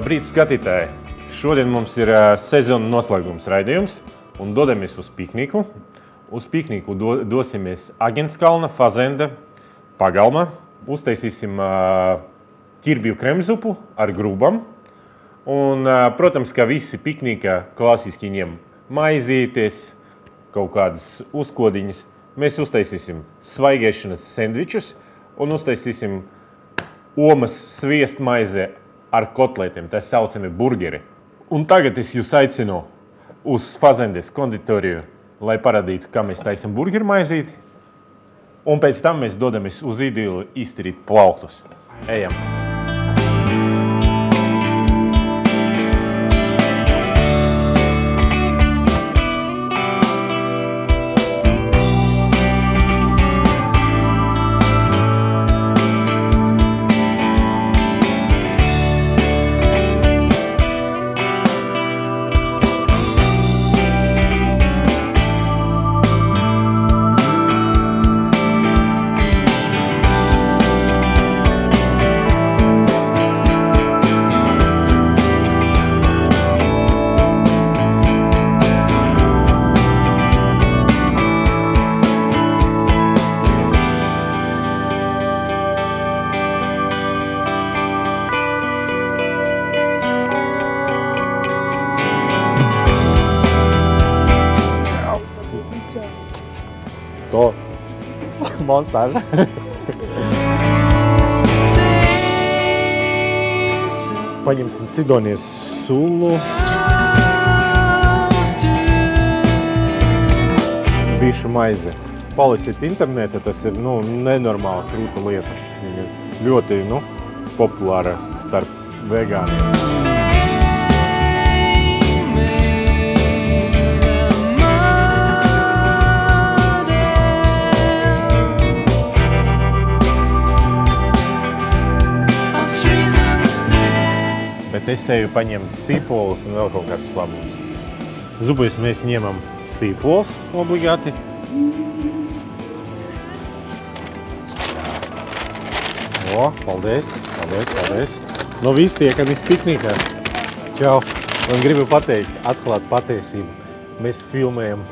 Labrīt, skatītāji! Šodien mums ir sezonu noslēgums raidījums un dodamies uz pikniku. Uz pikniku dosimies Agenskalna, Fazenda pagalma. Uztaisīsim ķirbju kremzupu ar grūbam. Un, protams, ka visi piknika klasiski ņem maizītes, kaut kādas uzkodiņas. Mēs uztaisīsim svaigēšanas sendvičus un uztaisīsim omas sviestmaize ar kotletiem, tā saucami burgeri. Un tagad es jūs aicinu uz Fazendes konditoriju, lai parādītu, kā mēs taisam burgeru maizīti. Un pēc tam mēs dodamies uz Idilu iztirīt plauktus. Ejam! To montāža. Paņemsim cidonies sulu. Bišu maize. Palasiet internetā, tas ir nenormāli krūta lieta. Viņa ir ļoti populāra starp vegāniem. Bet es eju paņemt sīpoles un vēl kaut kādas labumus. Zupēs mēs ņemam sīpoles obligāti. O, paldies, paldies, paldies. Nu viss tiekamies piknikā. Čau. Un gribu pateikt, atklāt patiesību. Mēs filmējam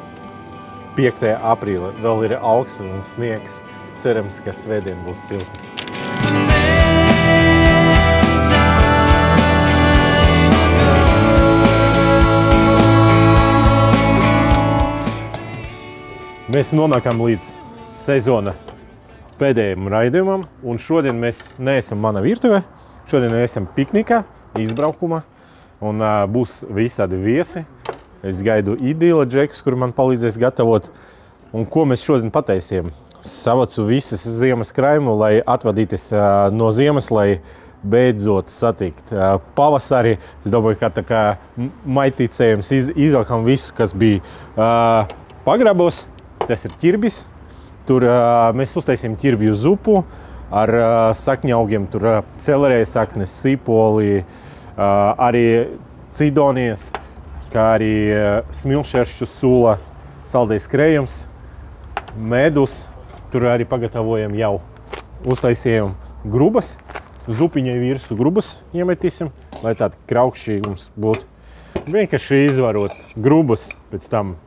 5. aprīli. Vēl ir augsts un sniegs. Cerams, ka svētdien būs silti. Mēs nonākam līdz sezona pēdējiem raidījumam, un šodien mēs neesam mana virtuvē. Šodien mēs esam piknikā, izbraukuma, un būs visādi viesi. Es gaidu Idila džekus, kur man palīdzēs gatavot. Un ko mēs šodien pataisījām? Savacu visas ziemas krājumu, lai atvadīties no ziemas, lai beidzot satikt pavasari. Es domāju, ka tā kā maitīcējums izvelkam visu, kas bija pagrabos. Tas ir ķirbis. Tur mēs uztaisījām ķirbju zupu ar sakņaugiem. Tur celerēja saknes, sīpoli, arī cidonies, kā arī smilšeršķu sula, saldējs krējums, medus. Tur arī pagatavojam jau. Uztaisījām grubas. Zupiņai virsū grubas iemetīsim, lai tāda kraukšķīgums būtu. Vienkārši izvarot grubas, pēc tam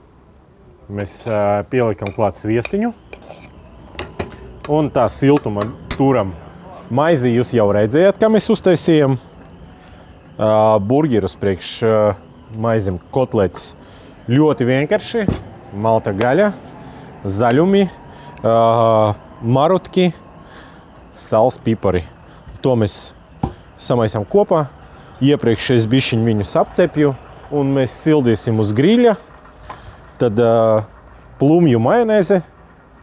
mēs pielikam klāt sviestiņu un tā siltuma turam. Maizi jūs jau redzējāt, kā mēs uztaisījām burgerus priekš maizim kotletes. Ļoti vienkārši, malta gaļa, zaļumi, marutki, sals, pipari. To mēs samaisām kopā. Iepriekš es bišķiņ viņus apcepju un mēs sildīsim uz grīļa. Tad plumju majonēze,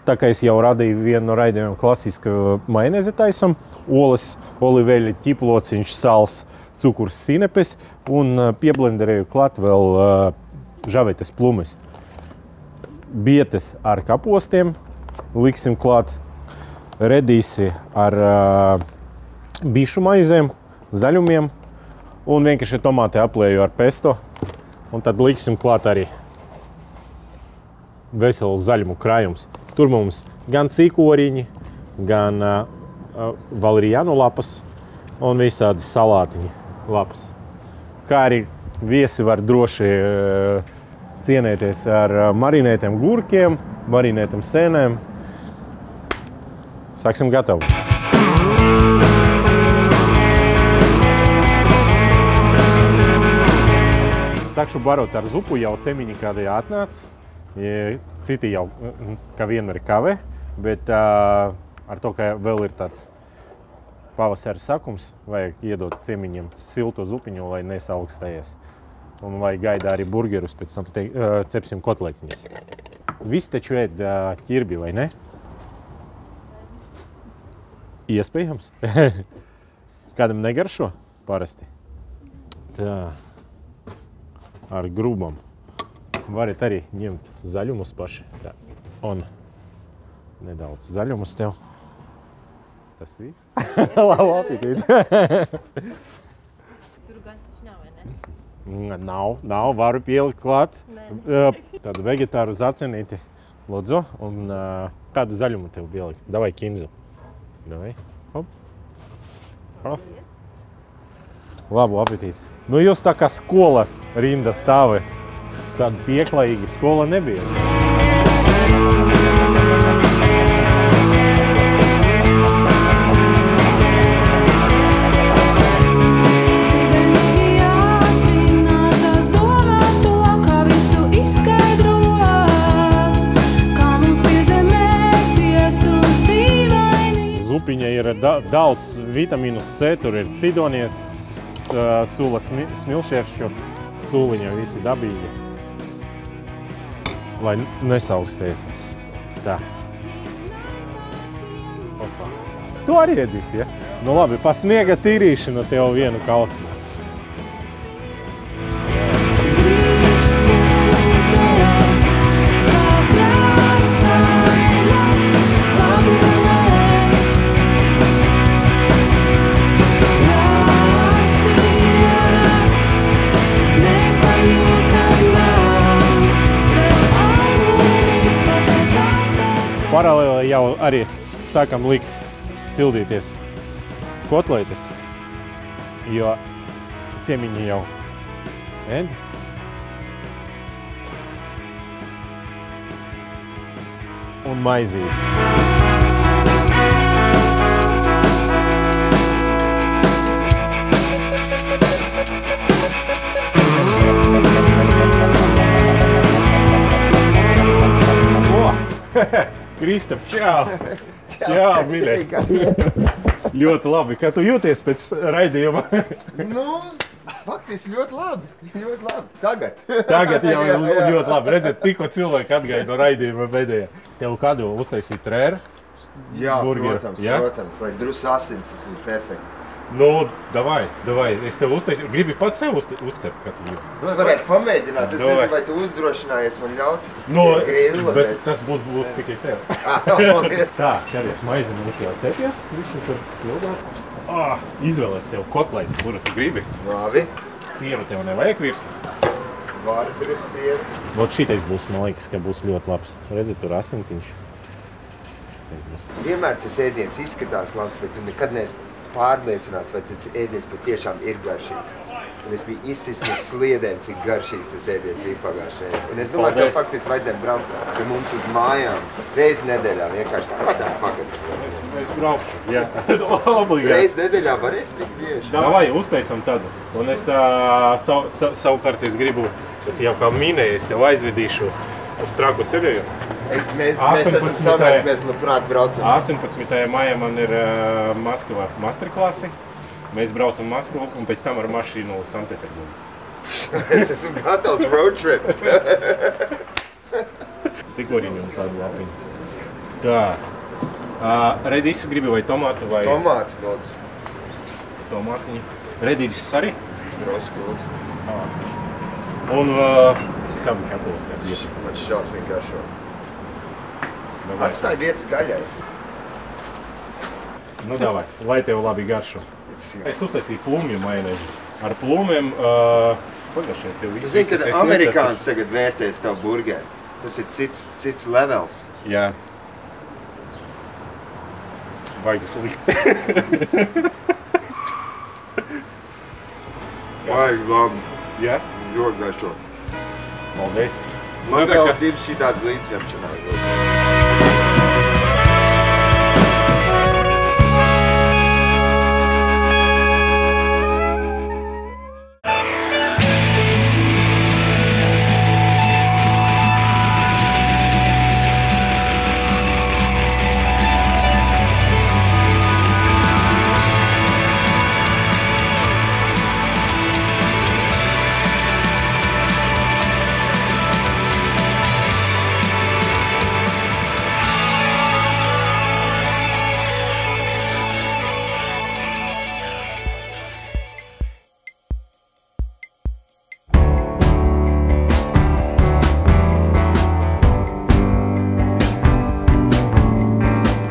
tā kā es jau radīju vienu no raidījumiem klasiska majonēze taisam, olas, oliveļa, ķiplociņš, sals, cukurs, sinepes un pieblenderēju klāt vēl žavetes plumes. Bietes ar kapostiem liksim klāt, redīsi ar bišu maizēm, zaļumiem un vienkārši tomāti aplēju ar pesto un tad liksim klāt arī vesels zaļumu krājums. Tur mums gan cīkoriņi, gan valeriānu lapas un visādi salātiņi lapas. kā arī viesi var droši cienēties ar marinētiem gurkiem, marinētiem sēnēm. Sāksim gatavu. Sākšu barot ar zupu, jau cemiņi kādai atnāca. Citi jau, kā vienmēr kavē, bet ar to, ka vēl ir tāds pavasara sakums, vajag iedot ciemiņiem silto zupiņu, lai nesaugstējies. Un vai gaida arī burgerus, pēc tam cepsim kotletņas. Visi taču ēd ķirbi, vai ne? Iespējams. Kādam negaršo parasti? Tā. Ar grūbam. Varat arī ņemt zaļumus paši. Tā. Un nedaudz zaļumus tev. Tas viss. Labu apetīti. Tur gan taču nav, vai ne? Nav. Varu pielikt klāt. Tādu vegetāru zacenīti. Lūdzu. Un kādu zaļumu tev pielikt? Davai kinzu. Davai. Hop. Hop. Labu apetīti. Nu, jūs tā kā skola rinda stāvēt. Tāda pieklājīga skola nebija. Zupiņa ir daudz vitamīnus C, tur ir cidonies, sula smilšieršķu, sūliņa visi dabīgi, lai nesaugstēties. Tā. Opa. Tu arī ēdīsi, ja? Nu labi, pa sniega tīrīšanu tev vienu kalsiņu. Paralēli jau arī sākam likt sildīties kotletes, jo ciemiņi jau ēd. Un maizīt. Kristap, čau! Čau, mīļais! Ļoti labi. Kā tu jūties pēc raidījuma? Nu, faktiski ļoti labi. Ļoti labi. Tagad. Tagad jau ļoti labi. Redzēt, tikko cilvēki atgāja no raidījuma pēdējā. Tev kādu uztaisīt trēru? Jā, burgeru, protams, ja? protams. Lai drus asins, tas būtu perfekti. Nu, davai. Es tev uztaisīju. Gribi pats sev uzcept, kā tu gribi? Es varētu pamēģināt. Es nezinu, vai tu uzdrošinājies man ļaut grilla, bet tas būs tikai tev. Tā, skaties, maizi mums jau cepies. Viņš tur sildās. Izvēlēs sev kotleti, kuru tu gribi. Labi. Sieru tev nevajag virsmu. Varu drus sieru. Vot šitais būs, man liekas, ka būs ļoti labs. Redzi, tur asintiņš. Vienmēr tas ēdiens izskatās labs, bet tu nekad neesi pārliecināts, vai tas ēdiens patiešām ir garšīgs. Un es biju izsist no sliedēm, cik garšīgs tas ēdiens bija pagājušajā. Un es domāju, tev faktiski vajadzētu braukt pie mums uz mājām reizi nedēļā vienkārši tāpatās pagatavot. Es braukšu, jā. Obligāti. Reizi nedēļā varēs tik bieži. Davai, uztaisam tādu. Un es savukārt es gribu, es jau kā minēju, es tev aizvedīšu uz traku ceļojumu. Mēs esam samērts, mēs labprāt braucam. 18. maijā man ir Maskavā masterklasi. Mēs braucam Maskavu un pēc tam ar mašīnu uz Sanktpēterburgu. Es esmu gatavs road trip. Cikoriņu un tādu lapiņu. Tā. Redīsi gribi vai tomātu vai... Tomāti, lūdzu. Tomātiņi. Redīsis arī? Drosku, lūdzu. Un skabi kapostē. Man šausmīgi garšo. Atstāj vietas gaļai. Nu, davai, lai tev labi garšo. Es uztaisīju plūmju majonēzi. Ar plūmiem pagašais tev viss. Tu zini, ka amerikāns tagad vērtēs tavu burgeri. Tas ir cits levels. Jā. Baigi slikti. Vajag labi. Jā? Ļoti garšo. Paldies. Man vēl divas šitādas līdzņemšanā.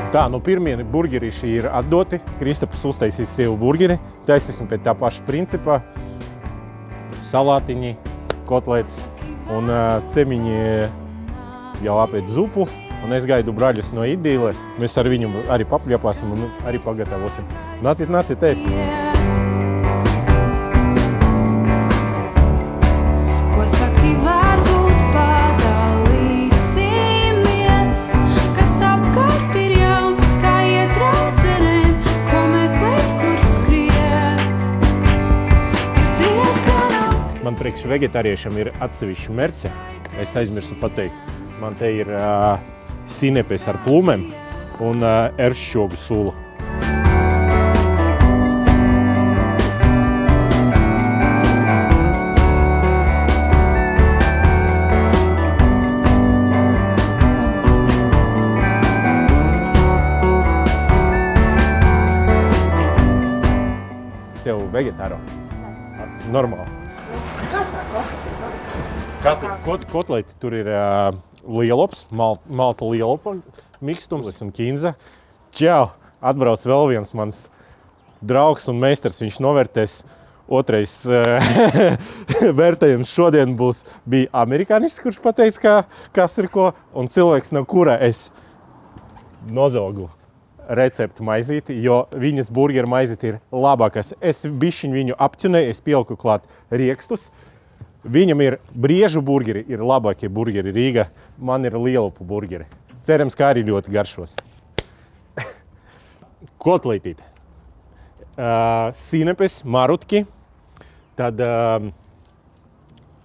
Tā, nu pirmie burgerīši ir atdoti. Kristaps uztaisīs sev burgeri. Taisīsim pēc tā paša principā. Salātiņi, kotlets un cemiņi jau apēc zupu. Un es gaidu brāļus no Idīle. Mēs ar viņu arī papļapāsim un arī pagatavosim. Nāciet ēst. Man priekš vegetāriešam ir atsevišķa merce. Es aizmirsu pateikt. Man te ir sinepes ar plūmēm un eršķogu sula. Tev vegetāro? Normāli. Kotleti tur ir lielops, malta lielopa mikstums un kinza. Čau! Atbrauc vēl viens mans draugs un meistars, viņš novērtēs. Otrais vērtējums šodien bija amerikānis, kurš pateiks, kas ir ko, un cilvēks, no kura es nozaugu receptu maizīti, jo viņas burgeru maizīti ir labākais. Es bišķiņ viņu apķunēju, es pieliku klāt riekstus. Viņam ir briežu burgeri, ir labākie burgeri Rīgā. Man ir lielopu burgeri. Cerams, ka arī ļoti garšos. Kotletīte. Sinepes, marutki. Tad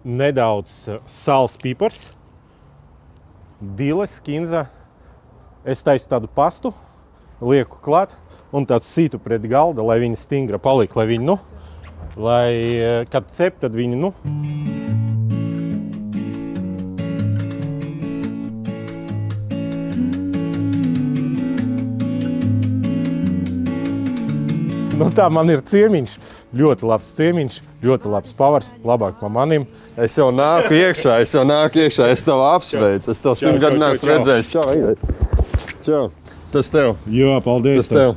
nedaudz sāls pipars. Diles, kinza. Es taisu tādu pastu, lieku klāt un tāds sītu pret galda, lai viņa stingra paliek, lai viņa, kad cep, tad viņa, tā man ir ciemiņš, ļoti labs ciemiņš, ļoti labs pavars, labāk pa manim. Es jau nāku iekšā, es tev apsveicu, es tev 100 gadu neesmu redzējis. Čau. Tas tev. Jā, paldies. Tas tev.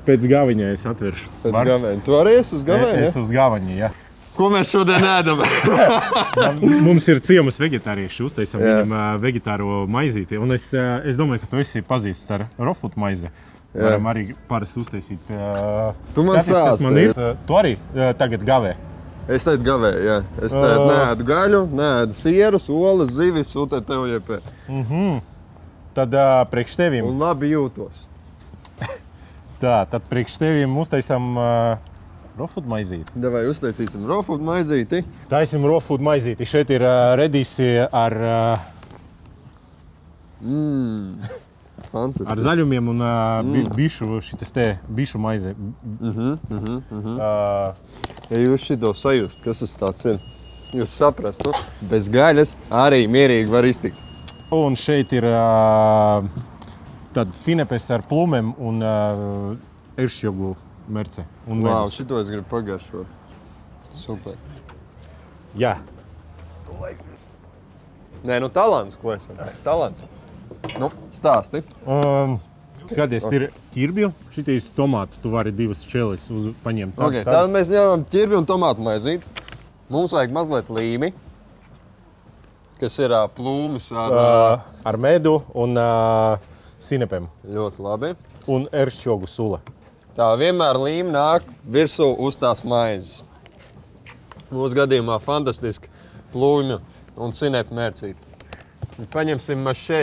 Pēc gaviņa es atveršu. Pēc gaviņa. Tu arī esi uz gaviņa? Es uz gaviņa, jā. Ko mēs šodien ēdam? Mums ir ciemas vegetārieši, uztaisam viņam vegetāro maizīti. Un es domāju, ka tu esi pazīsts ar raw-food maizi. Varam arī parasti uztaisīt. Tu man sāsti. Tu arī tagad gavē? Es teicu gavēju, jā. Es teicu neēdu gaļu, neēdu sierus, olas, zivis, un tad tev iepē. Tad priekš tevim. Un labi jūtos. Tā, tad priekš tevim uztaisam raw-food maizīti. Davai uztaisīsim raw-food maizīti. Taisim raw-food maizīti. Šeit ir redīsi ar fantastiski. Ar zaļumiem un bišu maize. Ja jūs šito sajust, kas tas tāds ir, jūs saprastu, bez gaļas arī mierīgi var iztikt. Un šeit ir tad sinepes ar plūmēm un eršķogu merce. Wow, šito es gribu pagaršot. Super. Jā. Nē, nu talants, ko esam? Talants. Nu, stāsti. Skaties, ir ķirbju, šitīs tomātu, tu vari divas čelis paņemt. Ok, tad mēs ņemam ķirbju un tomātu maizīti. Mums vajag mazliet līmi, kas ir plūmis ar medu un sinepēm. Ļoti labi. Un eršķogu sula. Tā vienmēr līmi nāk virsū uz tās maizes. Mūsu gadījumā fantastiski plūmju un sinepu mērcīti. Paņemsim mašē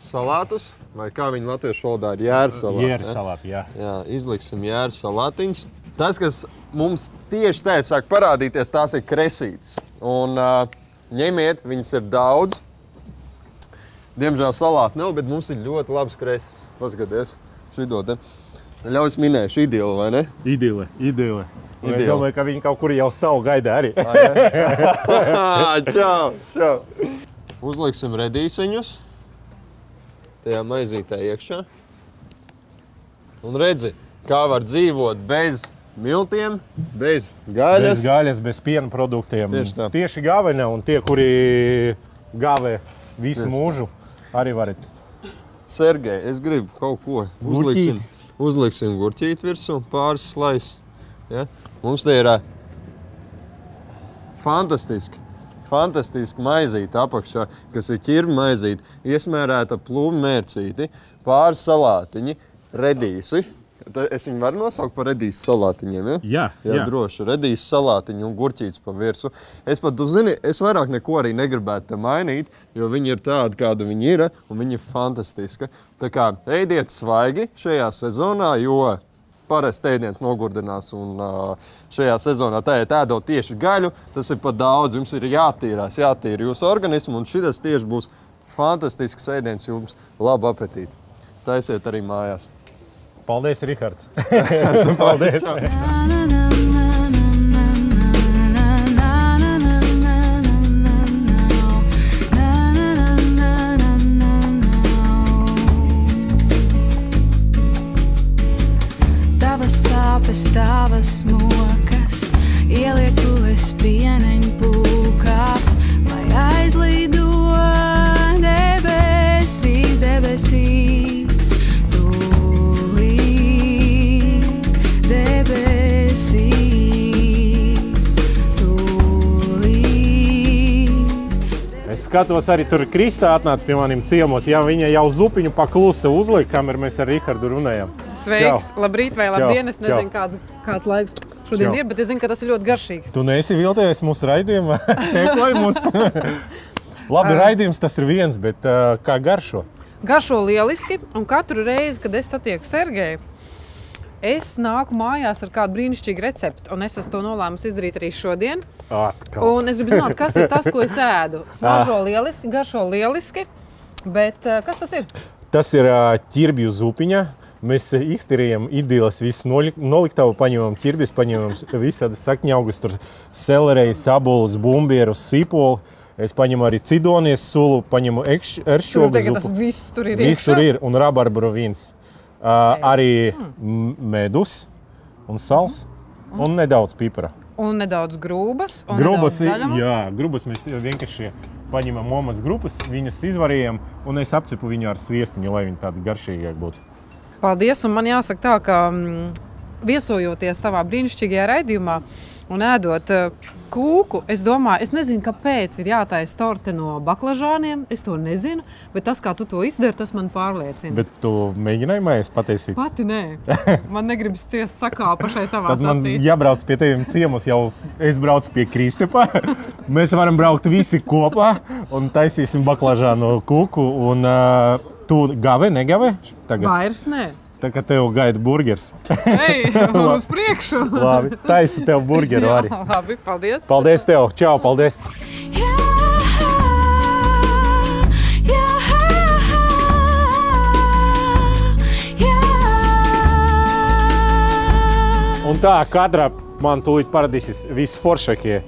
salātus, vai kā viņi latviešu valodā ir jēra salāti. Jēra salāti, jā. Jā, izliksim jēra salātiņus. Tas, kas mums tieši tēt sāk parādīties, tās ir kresītes. Un ņemiet, viņas ir daudz. Diemžēl salāti nav, bet mums ir ļoti labs kresis. Paskaties, šito te. Ļauj minēšu idili, vai ne? Idile. Es domāju, ka viņi kaut kur jau stāv gaidā arī. Čau. Uzliksim redīseņus. Tajā maizītē iekšā. Un redzi, kā var dzīvot bez miltiem, bez gaļas. Bez gaļas, bez piena produktiem. Tieši tā. Tieši gāvena un tie, kuri gāvē visu mūžu, arī varat. Sergej, es gribu kaut ko. Uzliksim gurķīti virsū, pāris slais. Ja? Mums te ir fantastiski maizīte apakšā, kas ir ķirma maizīte, iesmērēta plūmu mērcīti, pāris salātiņi, redīsi. Es viņu varu nosaukt par redīsu salātiņiem, ja? Jā, droši. Redīsu salātiņu un gurķītes pa virsu. Es pat, tu zini, es vairāk neko arī negribētu te mainīt, jo viņi ir tādi, kāda viņi ir, un viņi ir fantastiski. Tā kā ēdiet svaigi šajā sezonā, jo parasti ēdiens nogurdinās, un šajā sezonā ēdot tieši gaļu, tas ir pat daudz, jums ir jātīra jūsu organismu, un šitas tieši būs fantastisks ēdiens jums. Labu apetīti! Taisiet arī mājās! Paldies, Rihards! Paldies! Tavas mokas, ielieku es pieneņu pūkās, lai aizlido debesīs, tūlīt debesīs, tūlīt. Es skatos, arī tur Kristā atnāca pie maniem ciemos, ja viņa jau zupiņu paklusa uzlika, kamēr mēs ar Rihardu runājam. Sveiks, labrīt vai labdien, es nezinu, kāds laiks šodien ir, bet es zinu, ka tas ir ļoti garšīgs. Tu neesi viltojies mūsu raidījumu, sekoji mūsu. Labi, raidījums tas ir viens, bet kā garšo? Garšo lieliski, un katru reizi, kad es satieku Sergeju, es nāku mājās ar kādu brīnišķīgu receptu, un es esmu to nolēmusi izdarīt arī šodien. Un es gribu zināt, kas ir tas, ko es ēdu. Smaržo lieliski, garšo lieliski, bet kas tas ir? Tas ir ķirbju zupiņa. Mēs iztirījām idilas visu noliktavu, paņemam ķirbis, paņemam visādi sakņaugus, tur selereju, sabulus, bumbierus, sīpolu. Es paņemu arī cidonies sulu, paņemu eršķogu zupu. Tas viss tur ir Viss tur ir, un rabarbru vīns. Arī medus un sals, un nedaudz pipara. Un nedaudz grūbas, un Grūbas, nedaudz zaļuma. jā, grūbas mēs vienkārši paņemam omas grupas, viņas izvarījām, un es apcepu viņu ar sviestiņu, lai viņi tādi garšīgāk būtu. Paldies, un man jāsaka tā, ka viesojoties tavā brīnišķīgajā raidījumā un ēdot kūku, es domāju, es nezinu, kāpēc ir jātaisa torte no baklažāniem, es to nezinu, bet tas, kā tu to izdari, tas man pārliecina. Bet tu mēģināji mājas pataisīt? Pati nē. Man negribas ciest sakā pašai savās Tad man acīs. jābrauc pie teviem ciemos, jau es braucu pie Kristapā. Mēs varam braukt visi kopā un taisīsim baklažānu kūku. Un tu gave, negave? Tagad? Vairs nē. Tā kā tev gaida burgers. Ej, uz priekšu. Labi, taisi tev burgeru arī. Jā, labi, paldies. Paldies tev, čau, paldies. Un tā, katrā man tūlīt paradīsies visforšākie,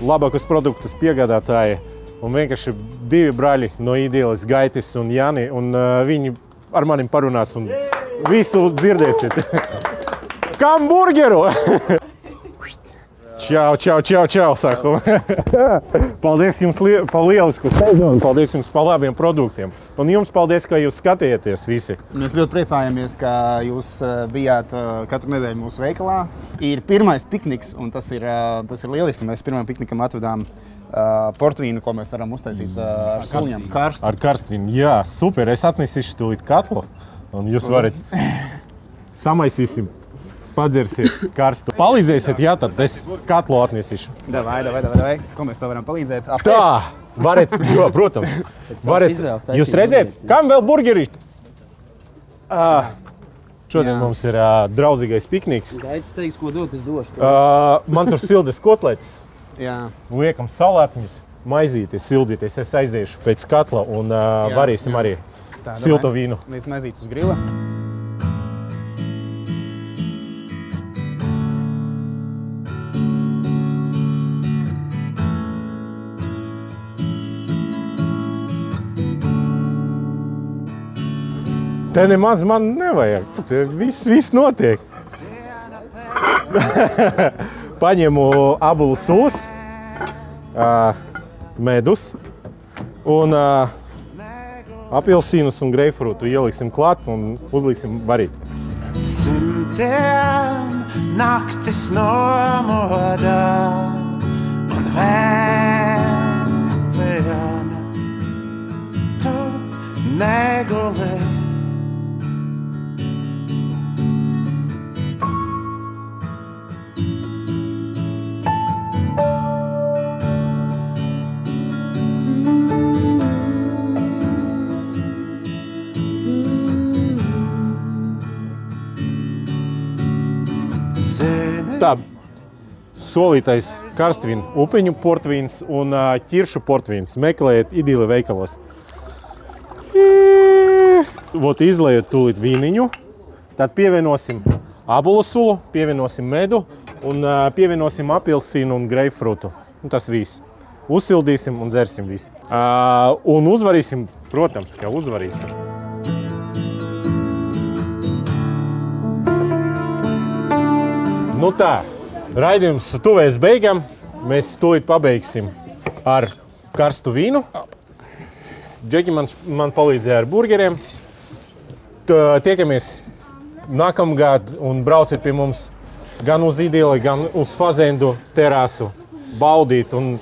labākos produktus piegādātāji. Un vienkārši divi brāļi no Idiles, Gaitis un Jani, un viņi ar manim parunās un visu dzirdēsiet. Kam burgeru? Čau, saku. Paldies jums par lielisku sezonu, paldies jums par labiem produktiem. Un jums paldies, ka jūs skatījāties visi. Mēs ļoti priecājamies, ka jūs bijāt katru nedēļu mūsu veikalā. Ir pirmais pikniks, un tas ir lieliski. Mēs pirmajam piknikam atvedām portvīnu, ko mēs varam uztaisīt ar suļņiem. Karstu. Ar karstvīnu, jā, super. Es atnesīšu tūlīt katlu, un jūs varat samaisīsim. padzersiet karstu. Palīdzēsiet, jā, tad es katlu atnesīšu. Davai. Ko mēs tev varam palīdzēt? Tā, varat, jo, protams. Varat, jūs redzēt, kam vēl burgeri? Šodien mums ir draudzīgais pikniks. Gaidis teiks, ko dot, es došu. Man tur sildes kotletes. Jā. Liekam salātiņus, maizīties, sildīties. Es aiziešu pēc katla un varīsim arī silto vīnu. Līdz maizītes uz grila. Te nemaz man nevajag. Te viss notiek. Paņemu abulu sulas, medus un apelsīnus un greifrūtu ieliksim klāt un uzliksim varīt. Simtiem naktis nomodā un vēl viena tu neguli. Tā, solītais karstvīnu, upeņu portvīns un ķiršu portvīns. Meklējiet idili veikalos. Izlejot tūlīt vīniņu, tad pievienosim abulu sulu, pievienosim medu un pievienosim apelsīnu un greifrūtu. Tas viss. Uzsildīsim un dzersim visu. Un uzvarīsim, protams, ka uzvarīsim. Nu tā, raidījums tuvēs beigām. Mēs tūlīt pabeigsim ar karstu vīnu. Džeki man palīdzēja ar burgeriem. Tiekamies nākamgad un brauciet pie mums gan uz Idili, gan uz Fazendu terasu baudīt. Un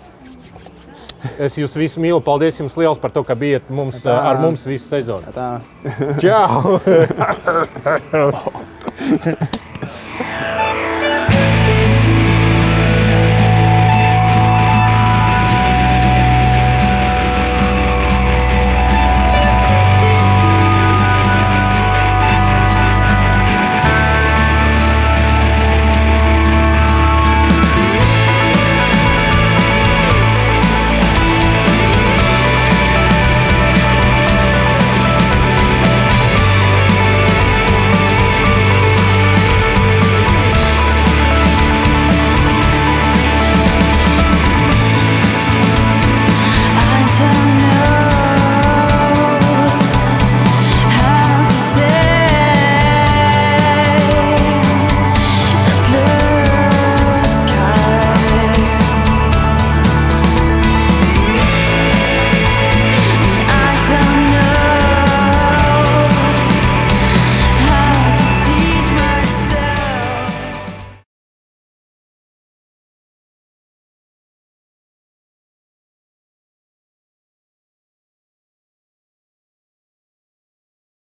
es jūs visu mīlu. Paldies jums liels par to, ka bijat ar mums visu sezonu. Tā. Čau!